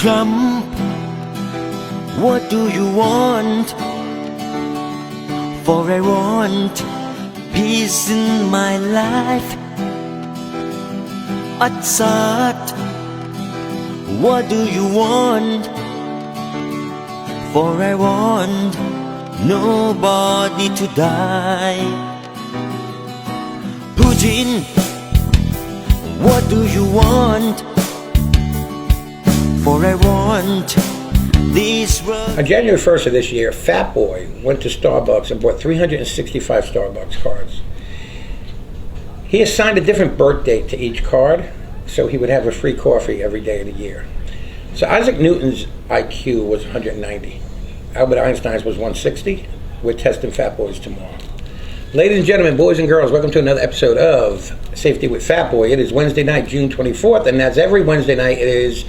Trump, what do you want? For I want peace in my life. Assad, what do you want? For I want nobody to die. Putin, what do you want? For I want this world. On January 1st of this year, Fat Boy went to Starbucks and bought 365 Starbucks cards. He assigned a different birth date to each card, so he would have a free coffee every day of the year. So Isaac Newton's IQ was 190. Albert Einstein's was 160. We're testing Fat Boys tomorrow. Ladies and gentlemen, boys and girls, welcome to another episode of Safety with Fat Boy. It is Wednesday night, June 24th, and as every Wednesday night, it is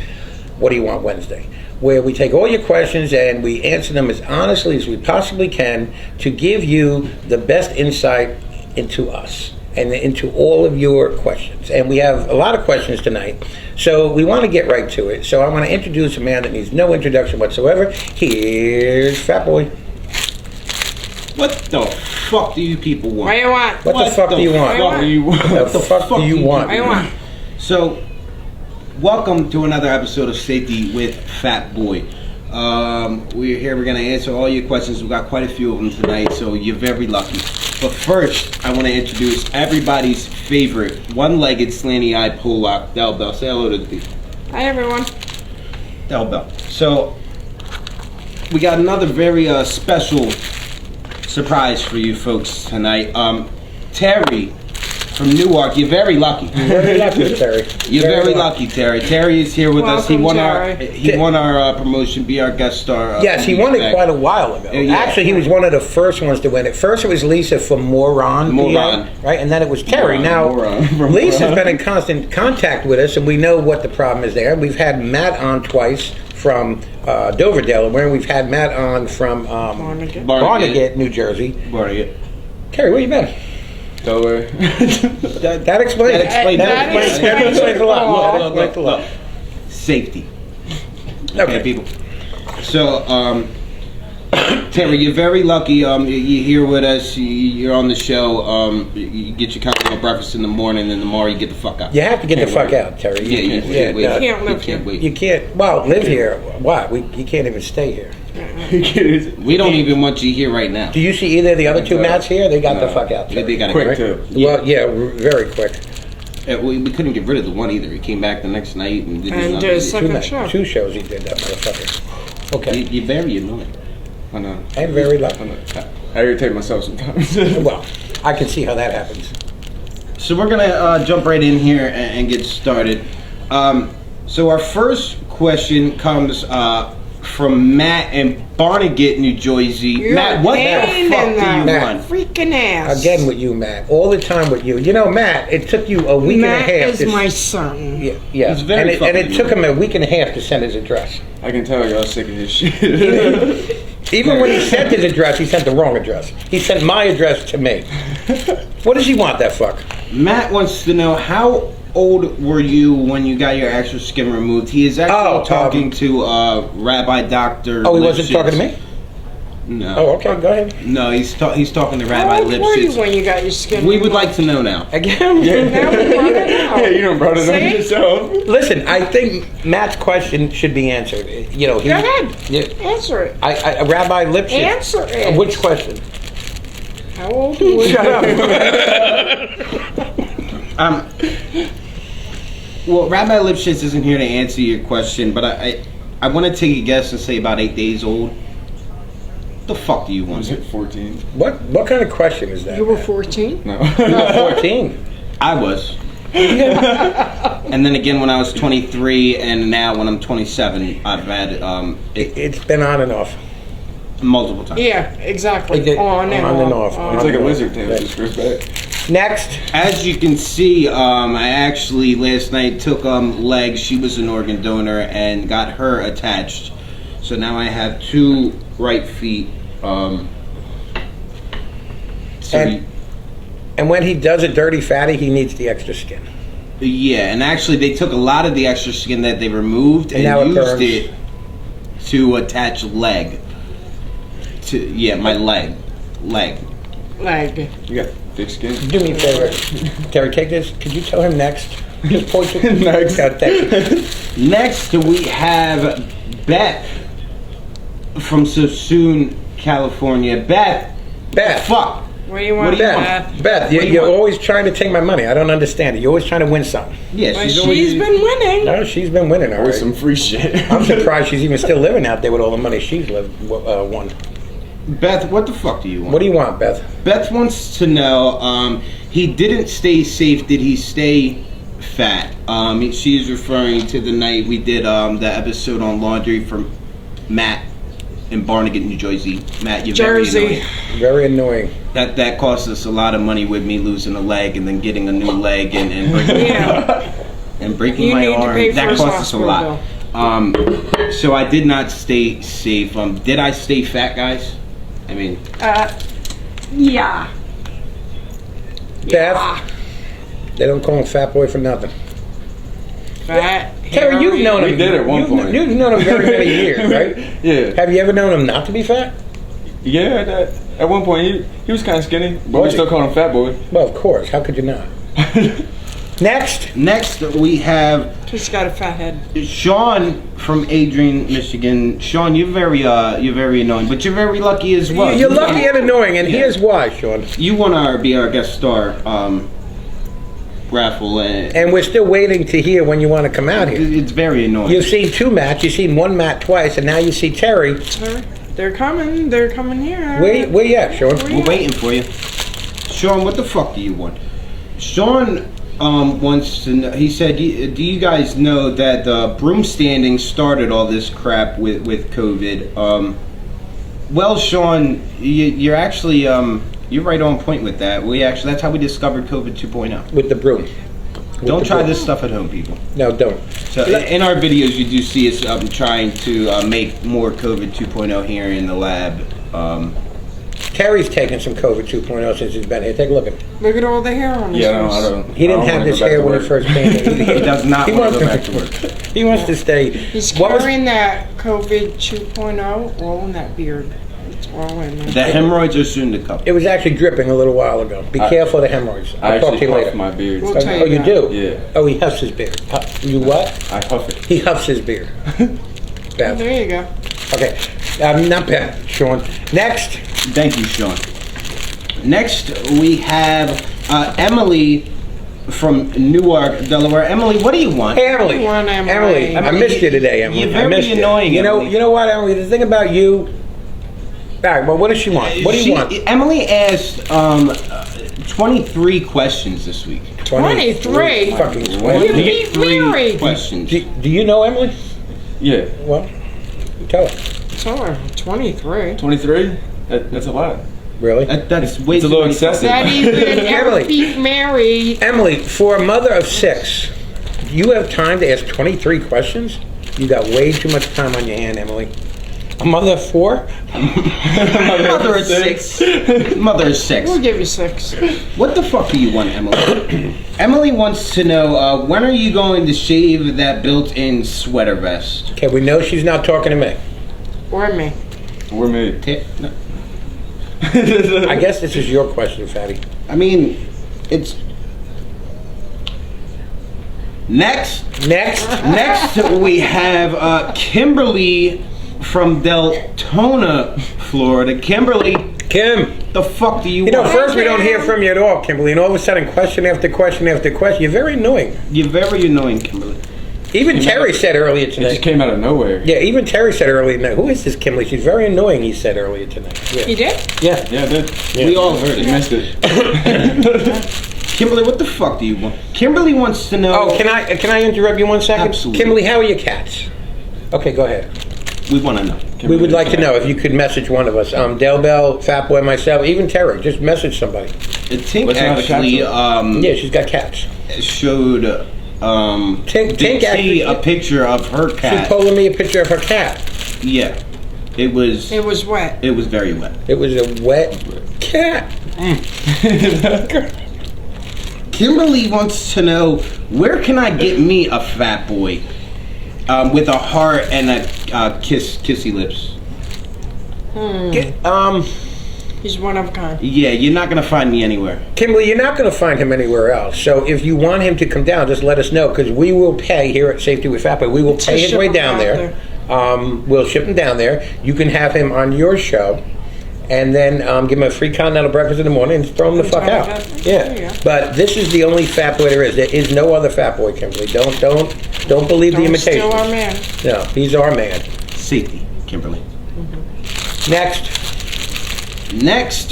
What Do You Want Wednesday, where we take all your questions and we answer them as honestly as we possibly can to give you the best insight into us and into all of your questions. And we have a lot of questions tonight, so we want to get right to it. So I want to introduce a man that needs no introduction whatsoever. Here's Fat Boy. What the fuck do you people want? What do you want? What the fuck do you want? What the fuck do you want? What do you want? So, welcome to another episode of Safety with Fat Boy. We're here, we're going to answer all your questions. We've got quite a few of them tonight, so you're very lucky. But first, I want to introduce everybody's favorite one-legged, slanty-eyed Polak, Del Bell. Say hello to the people. Hi, everyone. Del Bell. So, we got another very special surprise for you folks tonight. Terry from Newark, you're very lucky. Very lucky, Terry. You're very lucky, Terry. Terry is here with us. He Welcome, won our promotion, be our guest star. Yes, he won it quite a while ago. Yeah. Actually, he was one of the first ones to win it. First, it was Lisa from Moron, Moron. right? And then it was Terry. Moron. Now, Lisa's been in constant contact with us, and we know what the problem is there. We've had Matt on twice from Dover, Delaware, and we've had Matt on from Barnegat, New Jersey. Barnegat. Terry, where you been? Delaware. That explains it. That explains a lot. Look, That explains a lot. Safety. Okay, people. So, Terry, you're very lucky. You're here with us. You're on the show. You get your continental breakfast in the morning, and tomorrow you get the fuck out. You have to get the fuck out, Terry. Yeah, you can't wait. You can't live You can't here. wait. You can't, well, live here. Why? You can't even stay here. We don't even want you here right now. Do you see either of the other two Mats here? They got the fuck out. They got Quick it. too. Well, yeah, very quick. We couldn't get rid of the one either. He came back the next night and did And another. second show. Two shows he did, that motherfucker. Okay. You're very annoying. I know. And very I lucky. know. I irritate myself sometimes. Well, I can see how that happens. So we're gonna jump right in here and get started. So our first question comes from Matt in Barnegat, New Jersey. You're Matt, what the pain fuck in do you the want? freaking ass. Again with you, Matt. All the time with you. You know, Matt, it took you a week Matt and a half. is my son. Yeah. He's very and it fucking took him a week and a half to send his address. I can tell y'all sick of his shit. Even when he sent his address, he sent the wrong address. He sent my address to me. What does he want, that fuck? Matt wants to know, how old were you when you got your extra skin removed? He is actually talking to Rabbi Dr. Oh, he wasn't Lipschitz. talking to me? No. Oh, okay, go ahead. No, he's talking to How Rabbi old were you Lipschitz. when you got your skin We would removed? like to know now. Again? Now we brought it out. Yeah, you done brought it on See? yourself. Listen, I think Matt's question should be answered. You know, Go ahead. Yeah, Answer it. Rabbi Lipschitz. Answer it. Which question? How old were you? Shut up. Well, Rabbi Lipschitz isn't here to answer your question, but I want to take a guess and say about 8 days old. What the fuck do you want? Was it 14? What kind of question is that? You were Matt? 14? No. You were 14. I was. And then again when I was 23, and now when I'm 27, I've had It's been on and off. multiple times. Yeah, exactly. It did- On and off. It's like a lizard tail, just grows back. Next. As you can see, I actually last night took legs. She was an organ donor and got her attached. So now I have 2 right feet. And when he does a dirty fatty, he needs the extra skin. Yeah, and actually they took a lot of the extra skin that they removed And now it and burns. used it to attach leg. My leg. Leg. You got thick skin. Do me a favor. Terry, take this. Could you tell him next? Just point to Next. God, thank you. Next we have Beth from Sassoon, California. Beth. Beth. Fuck. What do you want, Beth, Beth, What do you you're want? always trying to take my money. I don't understand it. You're always trying to win something. Yeah, Well, she's she's always been winning. No, she's been winning all With right. some free shit. I'm surprised she's even still living out there with all the money she's won. Beth, what the fuck do you want? What do you want, Beth? Beth wants to know, he didn't stay safe, did he stay fat? She's referring to the night we did the episode on laundry from Matt in Barnegat, New Jersey. Matt, you're Jersey. very annoying. Very annoying. That cost us a lot of money with me losing a leg and then getting a new leg and breaking, Yeah. and breaking You my need to arm. pay for That his cost us a lot. hospital So I did not stay safe. Did I stay fat, guys? I mean, Yeah. Beth, they don't call him Fat Boy for nothing. Fat. Terry, you've hairy. known him. We did at one point. You've known him very many years, right? Yeah. Have you ever known him not to be fat? Yeah, at one point he was kind of skinny, but we Was he? still called him Fat Boy. Well, of course. How could you not? Next. next we have She's got a fat head. Sean from Adrian, Michigan. Sean, you're very annoying, but you're very lucky as well. You're lucky and annoying, and here's why, Sean. You want to be our guest star raffle, and And we're still waiting to hear when you want to come out here. it's very annoying. You've seen two Matts. You've seen one Matt twice, and now you see Terry. They're coming. They're coming here. Where you at, Sean? We're waiting for you, Sean. What the fuck do you want? Sean wants to know. He said, "Do you guys know that the broom standing started all this crap with COVID?" Well, Sean, you're actually you're right on point with that. That's how we discovered COVID 2.0. With the broom. Don't the try broom. this stuff at home, people. No, don't. So in our videos, you do see us trying to make more COVID 2.0 here in the lab. Terry's taken some COVID 2.0 since he's been here. Take a look at him. Look at all the hair on his Yeah, face. I don't. He didn't I don't have wanna this go back hair to when he work. first came in. He does not He want to go wants back to work. He wants to stay. He's What was- carrying that COVID 2.0 all in that beard. It's all in The there. hemorrhoids are soon to come. It was actually dripping a little while ago. Be careful of the hemorrhoids. I I'll talk to actually you huff later. my beard. We'll Oh, tell oh, you that. do? Yeah. Oh, he huffs his beard. You what? I huff it. He huffs his beard. Oh, Beth. there you go. Okay. Not Beth, Sean. Next. Thank you, Sean. Next, we have Emily from Newark, Delaware. Emily, what do you want? Hey, Emily. Come on, Emily. Emily, I Emily, missed you today, Emily. you're I very missed you. annoying, You know, Emily. you know what, Emily? The thing about you. All right. Well, what does she want? What do you want? Emily asked 23 questions this week. 23? Fucking You questions. beat Mary. questions. Do you know Emily? Yeah. Well, tell her. Tell her, 23. 23? That's a lot. Really? That's way It's a too little many excessive. That even ever Emily. beat Mary. Emily, for a mother of 6, you have time to ask 23 questions? You got way too much time on your hand, Emily. A mother of 4? Mother is 6. Mother is 6. We'll give you 6. What the fuck do you want, Emily? Emily wants to know when are you going to shave that built-in sweater vest? Okay, we know she's not talking to me. Or me. We're made. No. I guess this is your question, Fatty. I mean, it's next. Next, we have Kimberly from Deltona, Florida. Kimberly, Kim, the fuck do you you know, want? first we don't hear from you at all, Kimberly, and all of a sudden question after question after question. You're very annoying. You're very annoying, Kimberly. Even Terry said earlier It just tonight. came out of nowhere. Yeah, even Terry said earlier tonight. Who is this Kimberly? She's very annoying, he said earlier tonight. Yeah. You did? Yeah. Yeah, I did. We all heard You it. missed it. Kimberly, what the fuck do you want? Kimberly wants to know. Oh, can I interrupt you 1 second? Absolutely. Kimberly, how are your cats? Okay, go ahead. We want to know. We would like to know if you could message one of us. Del Bell, Fat Boy, myself, even Terry. Just message somebody. Tink What's another actually capsule? Yeah, she's got cats. showed Tink Dixie actually- a picture of her She's cat. pulling me a picture of her cat. Yeah, it was It was wet. very wet. It was a wet cat. Kimberly wants to know, where can I get me a fat boy with a heart and a kissy lips? He's one of a kind. Yeah, you're not gonna find me anywhere. Kimberly, you're not going to find him anywhere else. So if you want him to come down, just let us know, because we will pay here at Safety with Fat Boy. We will pay his ship way him down out there. We'll ship him down there. You can have him on your show, and then give him a free continental breakfast in the morning and throw him the fuck out. There you Yeah. go. But this is the only fat boy there is. There is no other fat boy, Kimberly. Don't believe the Don't imitation. steal our man. No, he's our man. Safety, Kimberly. Next,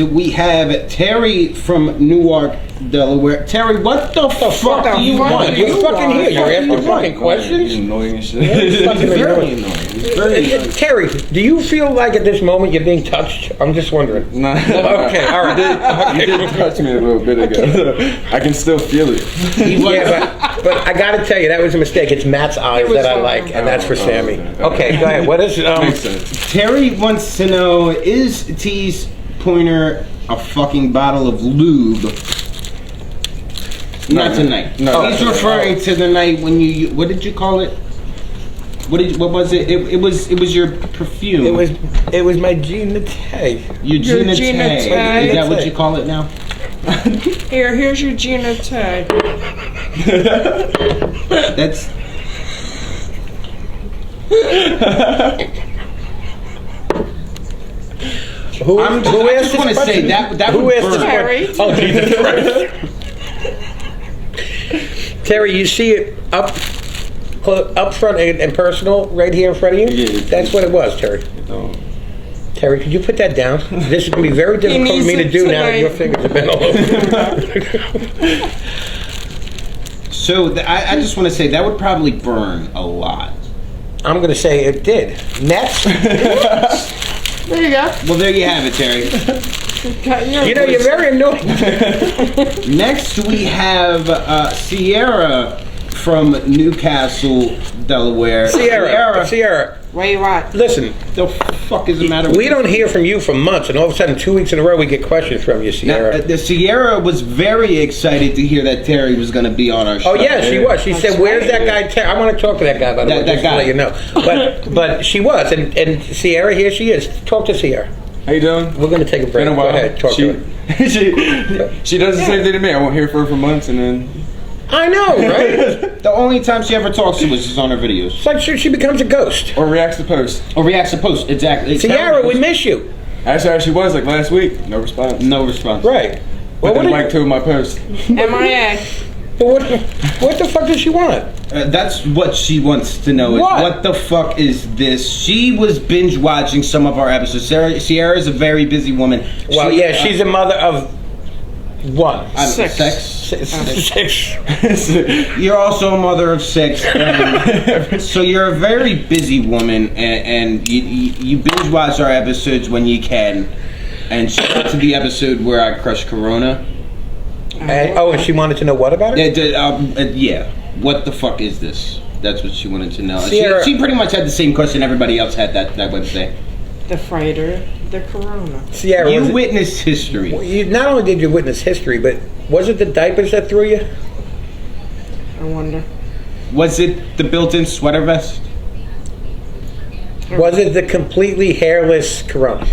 We have Terry from Newark, Delaware. Terry, what the fuck the do you fuck want? do you fucking here? You're What do asking you fucking want? He's questions. annoying and shit. It's fucking Very annoying. annoying. It's very annoying. Terry, do you feel like at this moment you're being touched? I'm just wondering. Nah. Okay, all right. You did touch me a little bit ago. I can still feel it. Yeah, but I got to tell you, that was a mistake. It's Matt's eyes was that I fine. like, and that's for Sammy. okay. Okay, go ahead. What is Makes sense. Terry wants to know, is T's pointer a fucking bottle of lube? Not tonight. No, not He's tonight. referring to the night when you what did you call it? What was it? It was your perfume. It was my Gina Tay. your Gina Gina Tay. Tay. Is that what you call it now? Here's your Gina Tay. That's Who I asked just this want to say question? that Who would asked this burn. Terry. question? Oh, Jesus Christ. Terry, you see it up front and personal right here in front of you? Yeah. That's what it was, Terry. No. Terry, could you put that down? This is going to be very difficult for needs me to it do now that tonight. your fingers have been all over. So I just want to say that would probably burn a lot. I'm going to say it did. Next. There you go. Well, there you have it, Terry. You know, you're very annoying. Next, we have Sierra from Newcastle, Delaware. Sierra, Where you at? listen, the fuck is the matter with we you? don't hear from you for months, and all of a sudden, 2 weeks in a row, we get questions from you, Now, Sierra. the Sierra was very excited to hear that Terry was going to be on our show. Oh, yeah, she was. She said, where's that guy, Terry? I want to talk to that guy, by the way, That just to guy. let you know. But she was, and Sierra, here she is. Talk to Sierra. How you doing? We're going to take a break. Been a Go while. ahead, talk to her. she does the same thing to me. I won't hear from her for months, and then I know, right? The only time she ever talks to us is on her videos. It's like she becomes a ghost. or reacts to posts. Or reacts to posts, exactly. Sierra, we miss you. Actually, she was like last week. No response. No response. Right. But then what, like two of my posts. MIA. what the fuck does she want? That's what she wants to know. Is What? what the fuck is this? She was binge watching some of our episodes. Sierra is a very busy woman. Well, yeah, she's a mother of one. Six. Six. You're also a mother of six, and so you're a very busy woman, and you binge watch our episodes when you can. And she got to the episode where I crushed Corona. And she wanted to know what about it? Yeah. What the fuck is this? That's what she wanted to know. Sierra- She pretty much had the same question everybody else had that Wednesday. The fighter. The Corona. Sierra, You was it- witnessed history. not only did you witness history, but was it the diapers that threw you? I wonder. Was it the built-in sweater vest? Was it the completely hairless Corona?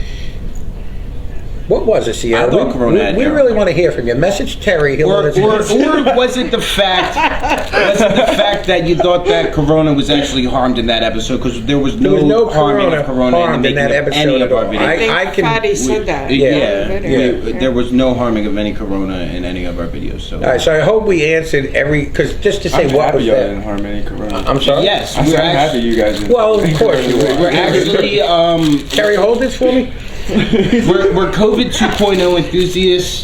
What was it, Sierra? I thought Corona had we hair. really want to hear from you. Message Terry. He'll Or let us know. was it the fact that you thought that Corona was actually harmed in that episode? Because there was There was no harming of Corona harmed in that making of episode any at of our all. videos. I think I can- Fatty said that. Yeah, Yeah. there was no harming of any Corona in any of our videos. So All right, so I hope we answered because just to say I'm what happy was y'all that. didn't harm any Corona. I'm sorry? yes, I'm we're happy actually, you guys didn't. Well, of course you are. we're actually Terry, hold this for me. we're COVID 2.0 enthusiasts.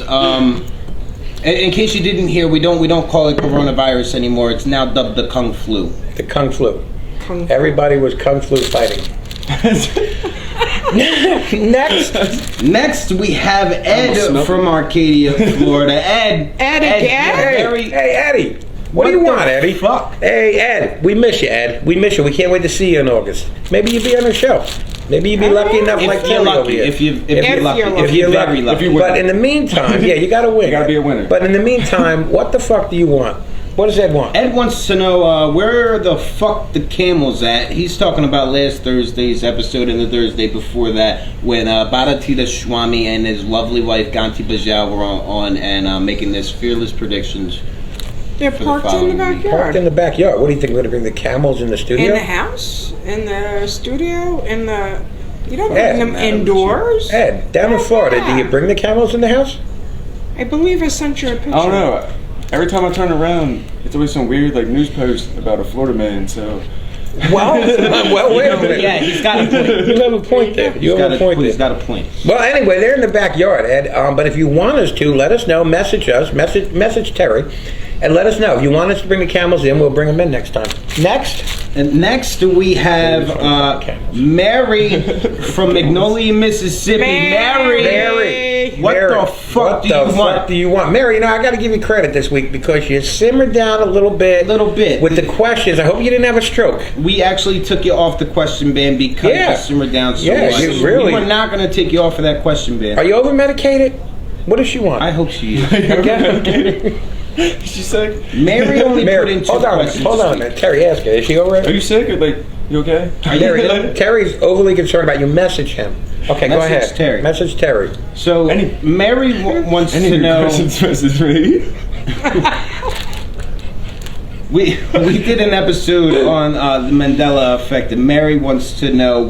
In case you didn't hear, we don't call it coronavirus anymore. It's now dubbed the Kung Flu. The Kung Flu. Kung- Everybody was Kung Flu fighting. Next, we have Ed Almost from Arcadia, Florida. Ed Ed again? you're very, Hey, Eddie. What do you What the want, Eddie? fuck? Hey, Ed, we miss you, Ed. We miss you. We can't wait to see you in August. Maybe you'll be on the show. Maybe you'll be lucky enough If like you're Terry over lucky, here. if you're If lucky, you're lucky. if you're very lucky. lucky. If you win. But in the meantime, yeah, you got to win. You gotta be a winner. But in the meantime, what the fuck do you want? What does Ed want? Ed wants to know where the fuck the camels at. He's talking about last Thursday's episode and the Thursday before that when Bharatita Swami and his lovely wife Ganti Bajal were on and making this fearless predictions. They're For the parked in following the week. Parked in backyard. the backyard. What do you think? We're going to bring the camels in the studio? In the house, in the studio, in the. You don't Ed, bring them indoors. Ed, down in Florida, do you bring the camels in the house? I believe I sent you a picture. I don't know. Every time I turn around, it's always some weird like news post about a Florida man. So Well, wait a minute. Yeah, he's got a point. You have a point there. You have a point He's there. got a point. Well, anyway, they're in the backyard, Ed. But if you want us to, let us know. Message us. Message Terry, and let us know. If you want us to bring the camels in, we'll bring them in next time. Next. And next we have Mary from Magnolia, Mississippi. Mary. What Mary, the fuck what do the you fuck want? do you want? Mary, I got to give you credit this week because you simmered down a little bit. With the questions. I hope you didn't have a stroke. We actually took you off the question ban because Yeah. you simmered down so Yeah, much. you really- We were not going to take you off of that question ban. Are you over medicated? What does she want? I hope she is. is she sick? Mary only put Mary, in two hold on, questions. hold on a minute. Terry, ask her. Is she all right? Are you sick or like you okay? Are you Terry, Terry's overly concerned about you. Message him. Okay, go Message ahead. Terry. Message Terry. So Any- Mary wants Any to know. questions versus me? We did an episode on the Mandela effect, and Mary wants to know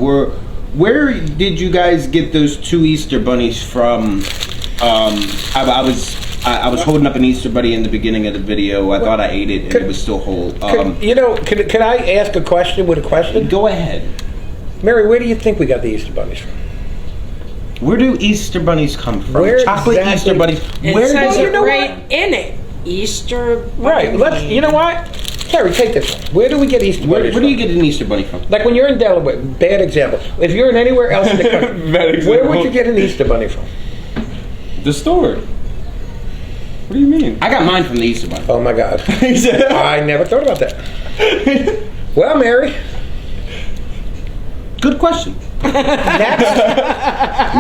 where did you guys get those two Easter bunnies from? I was holding up an Easter bunny in the beginning of the video. I thought I ate it and it was still whole. Could I ask a question with a question? Go ahead. Mary, where do you think we got the Easter bunnies from? Where do Easter bunnies come from? Where Chocolate exactly- Easter bunnies. It Where says does it you know right in it. Easter. Right. bunny. You know what? Terry, take this one. Where do we get Easter Where bunnies do from? you get an Easter bunny from? Like when you're in Delaware, bad example. If you're in anywhere else in the country, Bad where example. would you get an Easter bunny from? The store. What do you mean? I got mine from the Easter bunny. Oh my God. Exactly. I never thought about that. Well, Mary, Good question. next.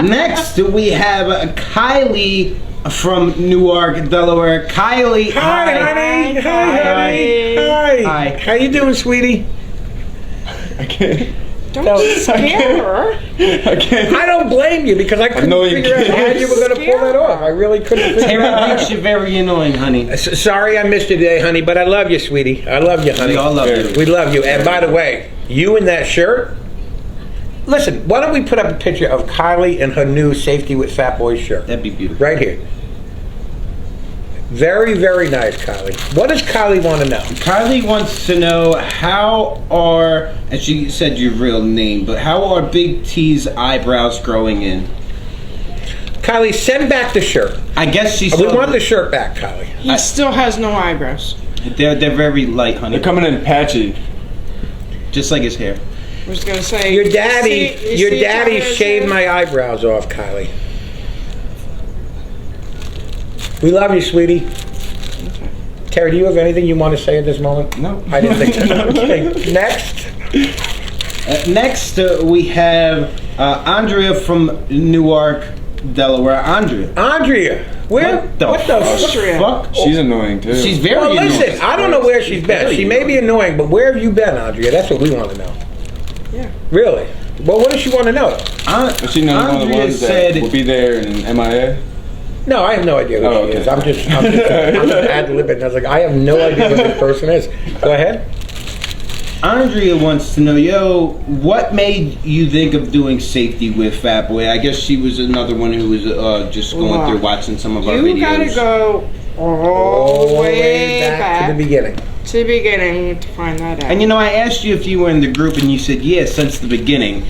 Next, we have Kylie from Newark, Delaware. Kylie, Hi, honey. Hi. Hi. How you doing, sweetie? I can't. Don't No, scare her. I can't. I don't blame you because I couldn't know you figure out how can't. you were going to pull that off. I really couldn't figure Terry it out. thinks you're very annoying, honey. Sorry I missed you today, honey, but I love you, sweetie. I love you, honey. We all love you. We love you. And by the way, you in that shirt. Listen, why don't we put up a picture of Kylie in her new Safety with Fat Boys shirt? That'd be beautiful. Right here. Very, very nice, Kylie. What does Kylie want to know? Kylie wants to know and she said your real name, but how are Big T's eyebrows growing in? Kylie, send back the shirt. I guess she We saw want the shirt back, Kylie. He still has no eyebrows. They're very light, honey. They're coming in patchy. Just like his hair. I was gonna say Your daddy, you see Tyler's shaved hair? my eyebrows off, Kylie. We love you, sweetie. Terry, do you have anything you want to say at this moment? No. I didn't think so. Okay, next. Next, we have Andrea from Newark, Delaware. Andrea, Where? What the fuck? She's annoying too. She's very Well, annoying. listen, I don't know where she's been. Very She may be annoying, but where have you been, Andrea? That's what we want to know. Yeah. Really? Well, what does she want to know? But she knows one of the Andrea ones said that will be there in MIA. No, I have no idea who Oh, she okay. is. I'm just ad-libbing. I was like, I have no idea who this person is. Go ahead. Andrea wants to know, what made you think of doing Safety with Fat Boy? I guess she was another one who was just going Wow. through watching some of our You videos. gotta go all the way back to the beginning. to the beginning to find that out. And I asked you if you were in the group, and you said yes since the beginning.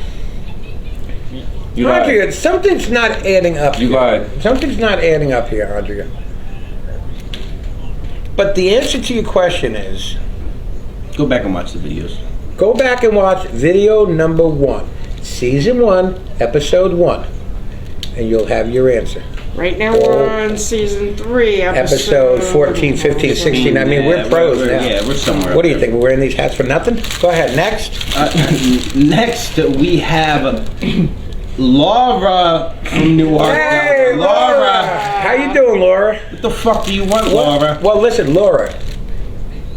You lied. Andrea, something's not adding up. You here. lied. Something's not adding up here, Andrea. But the answer to your question is, Go back and watch the videos. go back and watch video number 1, season 1, episode 1, and you'll have your answer. Right now we're on season 3, Episode 14, 15, 16. I mean, we're pros now. Yeah, we're somewhere. What do you think? We're wearing these hats for nothing? Go ahead. Next. Next, we have Laura from Newark. Hey, Laura. How you doing, Laura? What the fuck do you want, Laura? Well, listen, Laura.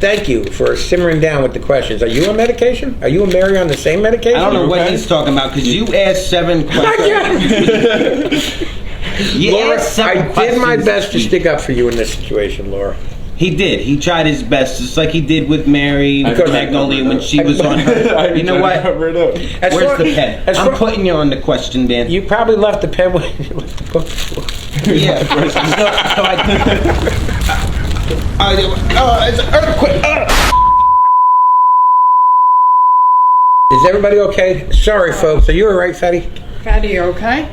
Thank you for simmering down with the questions. Are you on medication? Are you and Mary on the same medication? I don't know what Okay. he's talking about because you asked 7 questions. You Laura, asked 7 I did questions my best to this week. stick up for you in this situation, Laura. He did. He tried his best, just like he did with Mary Because- Magnolia when she was on her. You know what? Cover it up. As Where's far- the pen? as I'm far- putting you on the question, man. You probably left the pen with the book. Yeah. It's an earthquake. Is everybody okay? Sorry, folks. Are you all right, Fatty? Fatty, okay?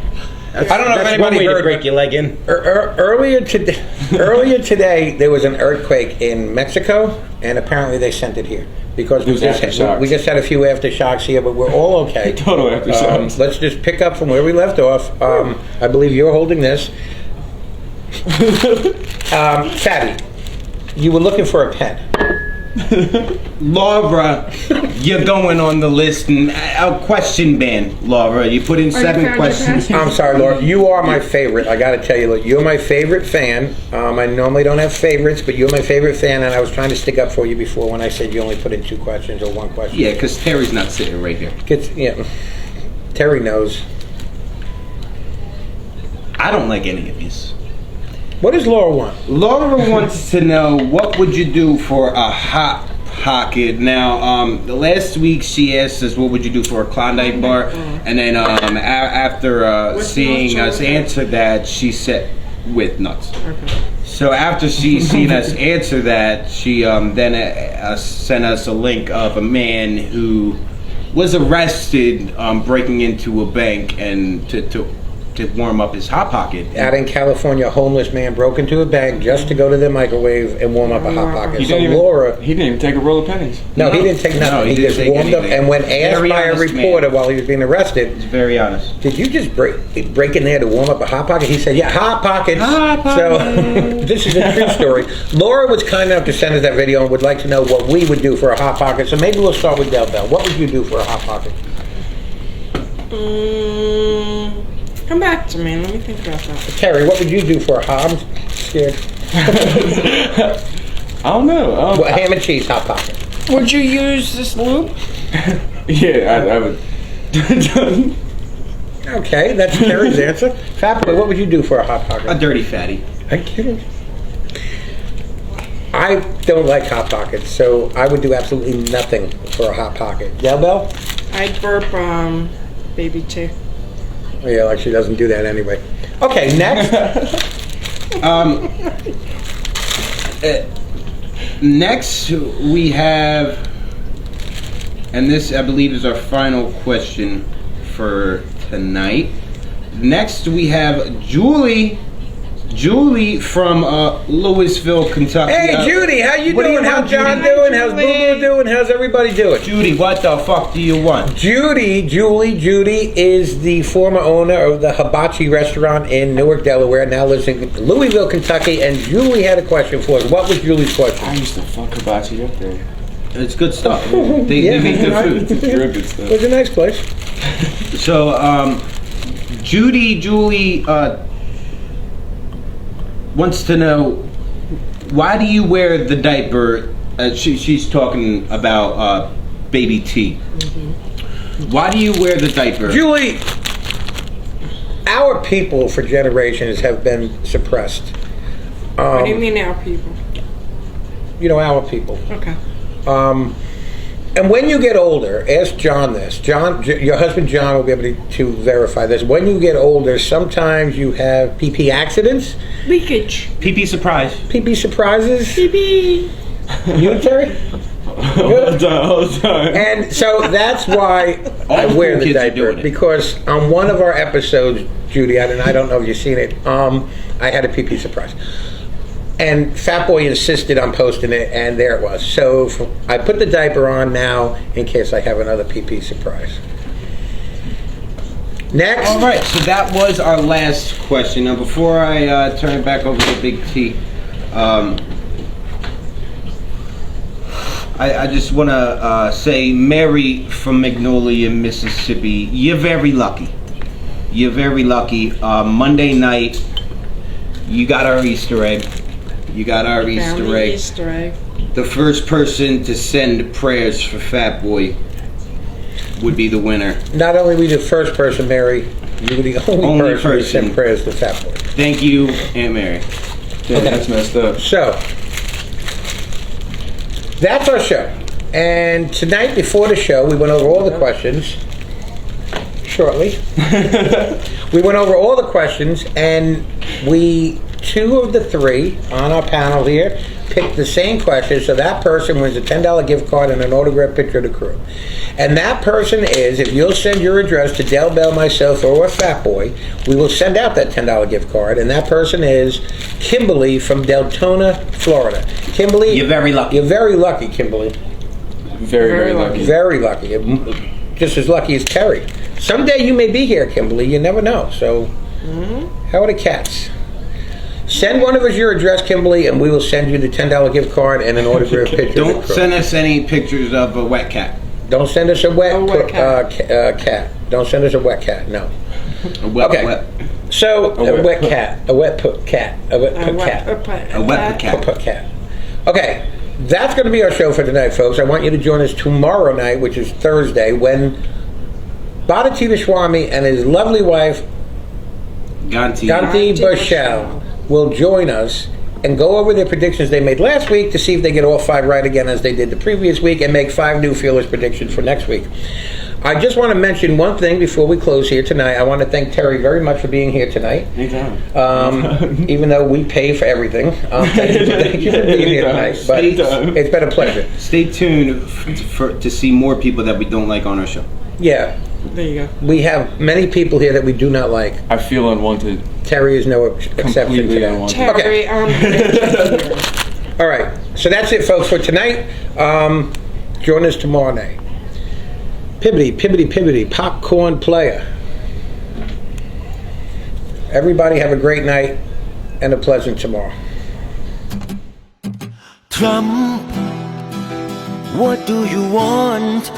I don't know if That's one anybody way to heard break but- your leg in. Earlier today, there was an earthquake in Mexico, and apparently they sent it here because It was aftershocks. we just had a few aftershocks here, but we're all okay. Total aftershocks. Let's just pick up from where we left off. I believe you're holding this. Fatty, you were looking for a pen. Laura, you're going on the list and a question ban, Laura. You put in 7 found questions. your I'm sorry, Laura. You are my favorite. I got to tell you, look, you're my favorite fan. I normally don't have favorites, but you're my favorite fan, and I was trying to stick up for you before when I said you only put in 2 questions or 1 question. Yeah, because Terry's not sitting right here. Yeah. Terry knows. I don't like any of these. What does Laura want? Laura wants to know what would you do for a hot pocket. Now, the last week she asked us what would you do for a Klondike bar, and then after With seeing nuts us or answer that, she said with nuts. Okay. So after she seen us answer that, she then sent us a link of a man who was arrested breaking into a bank and to warm up his hot pocket. Out in California, a homeless man broke into a bank just to go to the microwave and warm up a hot pocket. He So didn't even, Laura, he didn't even take a roll of pennies. no, he didn't take nothing. No, he he didn't just take warmed up, anything. and when asked Very by a honest reporter man. while he was being arrested, It's very honest. did you just break in there to warm up a hot pocket? He said, yeah, hot pockets. Hot So this is a true story. Laura was kind enough to send us that video and would like to know what we would do for a hot pocket. So maybe we'll start with Del Bell. What would you do for a hot pocket? Come back to me. Let me think about that. Terry, what would you do for a hot? I'm scared. I don't know. Well, ham and cheese hot pocket. Would you use this lube? Yeah, I would. Okay, that's Terry's answer. Fat Boy, what would you do for a hot A pocket? dirty fatty. Are you kidding? I don't like hot pockets, so I would do absolutely nothing for a hot pocket. Del Bell? I'd burp baby tea. Yeah, like she doesn't do that anyway. Okay, next. Next, we have, and this I believe is our final question for tonight. Next, we have Julie from Louisville, Kentucky. Hey, Judy, how you What do you doing? How's want, John Judy? doing? How's Boo Boo doing? How's everybody doing? Judy, what the fuck do you want? Judy is the former owner of the Hibachi restaurant in Newark, Delaware, now lives in Louisville, Kentucky, and Julie had a question for us. What was Julie's question? I used to fuck hibachi up there. It's good stuff. They make good food. It's real good It stuff. was a nice place. So, Julie wants to know, why do you wear the diaper? She's talking about baby T. Why do you wear the diaper? Julie, our people for generations have been suppressed. What do you mean our people? You know, our people. Okay. And when you get older, ask John this. Your husband John will be able to verify this. When you get older, sometimes you have PP accidents, Leakage. PP surprise. PP surprises. PP. You, Terry? All the time. And so that's why I All wear cool the kids are diaper, doing it. because on one of our episodes, Judy, and I don't know if you've seen it, I had a PP surprise. And Fat Boy insisted on posting it, and there it was. So I put the diaper on now in case I have another PP surprise. Next. All right, so that was our last question. Now, before I turn it back over to Big T, I just want to say, Mary from Magnolia, Mississippi, you're very lucky. You're very lucky. Monday night, you got our Easter egg. You got our Found Easter the egg. Easter egg. The first person to send prayers for Fat Boy would be the winner. Not only were you the first person, Mary, you were the only person to send prayers to Fat Boy. Thank you, Aunt Mary. Yeah, that's messed up. So, that's our show. And tonight, before the show, we went over all the questions. Shortly. We went over all the questions, and two of the three on our panel here picked the same questions, so that person wins a $10 gift card and an autographed picture of the crew. And that person is, if you'll send your address to Del Bell, myself, or Fat Boy, we will send out that $10 gift card, and that person is Kimberly from Deltona, Florida. Kimberly, You're very lucky. You're very lucky, Kimberly. Very, very lucky. Very lucky. Just as lucky as Terry. Someday you may be here, Kimberly. You never know. So, how are the cats? Send one of us your address, Kimberly, and we will send you the $10 gift card and an autographed picture. Don't send us any pictures of a wet cat. Don't send us a wet cat. cat. Don't send us a wet cat. No. A wet, Okay. wet. So a wet cat. A wet put cat. A wet put cat. A wet cat. Put cat. Okay. That's going to be our show for tonight, folks. I want you to join us tomorrow night, which is Thursday, when Bhadati Swami and his lovely wife, Ganti. Ganti Bushell, will join us and go over their predictions they made last week to see if they get all 5 right again as they did the previous week, and make 5 new Fearless predictions for next week. I just want to mention one thing before we close here tonight. I want to thank Terry very much for being here tonight. Anytime. Even though we pay for everything. Thank you for being here tonight. But it's been a pleasure. Stay tuned to see more people that we don't like on our show. Yeah. There you go. We have many people here that we do not like. I feel unwanted. Terry is no exception to Completely that. unwanted. Terry, All right. So that's it, folks, for tonight. Join us tomorrow night. Pibbity, popcorn player. Everybody have a great night and a pleasant tomorrow. Trump, what do you want?